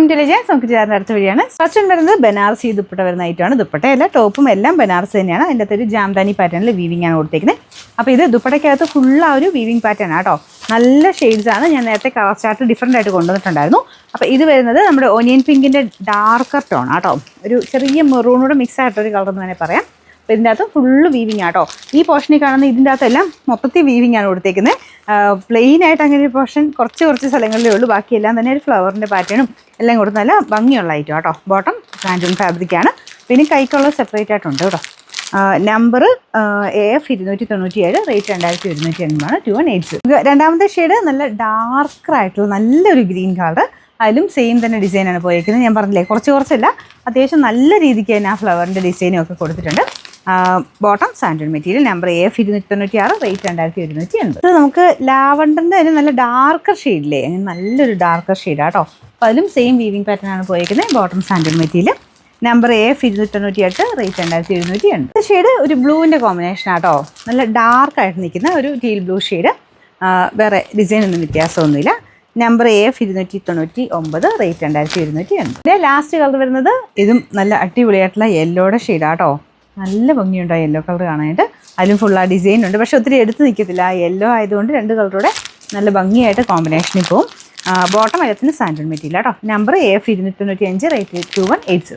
Welcome to legends. നമുക്ക് ചേർന്ന അടുത്ത വഴിയാണ്. ഫസ്റ്റ് വരുന്നത് ബനാറസി ദുപ്പട്ട വരുന്ന ഐറ്റമാണ്. ദുപ്പട്ടയല്ല, ടോപ്പും എല്ലാം ബനാറസ് തന്നെയാണ്. അതിൻ്റെ അകത്തൊരു ജാംദാനി പാറ്റേണിൽ വീവിംഗ് ആണ് കൊടുത്തേക്കുന്നത്. അപ്പോൾ ഇത് ദുപ്പട്ടയ്ക്കകത്ത് ഫുൾ ആ ഒരു വീവിംഗ് പാറ്റേൺ ആട്ടോ. നല്ല ഷെയ്ഡ്സ് ആണ്. ഞാൻ നേരത്തെ കളർ ചാർട്ട് ഡിഫറെൻ്റ് ആയിട്ട് കൊണ്ടുവന്നിട്ടുണ്ടായിരുന്നു. അപ്പോൾ ഇത് വരുന്നത് നമ്മുടെ ഓനിയൻ പിങ്കിൻ്റെ ഡാർക്കർ ടോൺ ആട്ടോ. ഒരു ചെറിയ മെറൂണോട് മിക്സ് ആയിട്ടൊരു കളർ എന്ന് തന്നെ പറയാം. അപ്പോൾ ഇതിൻ്റെ അകത്ത് ഫുള്ള് വീവിങ് ആട്ടോ. ഈ പോർഷനിൽ കാണുന്ന ഇതിൻ്റെ അകത്തെല്ലാം മൊത്തത്തിൽ വീവിങ് ആണ് കൊടുത്തേക്കുന്നത്. പ്ലെയിൻ ആയിട്ട് അങ്ങനെ ഒരു പോർഷൻ കുറച്ച് സ്ഥലങ്ങളിലേ ഉള്ളൂ. ബാക്കിയെല്ലാം തന്നെ ഒരു ഫ്ലവറിൻ്റെ പാറ്റേണും എല്ലാം കൊടുത്ത് നല്ല ഭംഗിയുള്ള ഐറ്റം കേട്ടോ. ബോട്ടം സാൻഡൂൺ ഫാബ്രിക്കാണ്. പിന്നെ കൈക്കുള്ള സെപ്പറേറ്റ് ആയിട്ടുണ്ട് കേട്ടോ. Number AF 297, rate 2180 2180. രണ്ടാമത്തെ ഷെയ്ഡ് നല്ല ഡാർക്കറായിട്ടുള്ള നല്ലൊരു ഗ്രീൻ കളർ. അതിലും സെയിം തന്നെ ഡിസൈനാണ് പോയിരിക്കുന്നത്. ഞാൻ പറഞ്ഞില്ലേ, കുറച്ചല്ല, അത്യാവശ്യം നല്ല രീതിക്ക് തന്നെ ആ ഫ്ലവറിൻ്റെ ഡിസൈനും ഒക്കെ കൊടുത്തിട്ടുണ്ട്. ബോട്ടം സാൻഡൂൺ മെറ്റീരിയൽ. Number AF 296, rate 2180. ഇത് നമുക്ക് ലാവണ്ടറിൻ്റെ അതിന് നല്ല ഡാർക്കർ ഷെയ്ഡില്ലേ, അങ്ങനെ നല്ലൊരു ഡാർക്കർ ഷെയ്ഡാണ് കേട്ടോ. അപ്പോൾ അതിലും സെയിം വീവിംഗ് പാറ്റേൺ ആണ് പോയിരിക്കുന്നത്. ബോട്ടം സാൻഡൂൺ material. Number AF 298, rate 2180. Shade ഒരു ബ്ലൂവിൻ്റെ കോമ്പിനേഷൻ ആട്ടോ. നല്ല ഡാർക്കായിട്ട് നിൽക്കുന്ന ഒരു ടീൽ ബ്ലൂ ഷെയ്ഡ്. വേറെ ഡിസൈനൊന്നും വ്യത്യാസമൊന്നുമില്ല. Number AF 299, rate 2280. പിന്നെ ലാസ്റ്റ് കളർ വരുന്നത് ഇതും നല്ല അടിപൊളിയായിട്ടുള്ള യെല്ലോയുടെ ഷെയ്ഡാട്ടോ. നല്ല ഭംഗിയുണ്ടോ യെല്ലോ കളർ കാണാനായിട്ട്. അതിലും ഫുൾ ആ ഡിസൈൻ ഉണ്ട്, പക്ഷെ ഒത്തിരി എടുത്ത് നിൽക്കത്തില്ല. ആ യെല്ലോ ആയതുകൊണ്ട് രണ്ട് കളറൂടെ നല്ല ഭംഗിയായിട്ട് കോമ്പിനേഷനിൽ പോകും. ബോട്ടം എല്ലാത്തിന് സാൻഡൂൺ മെറ്റീരിയൽ കേട്ടോ. Number AF 295, rate 2180.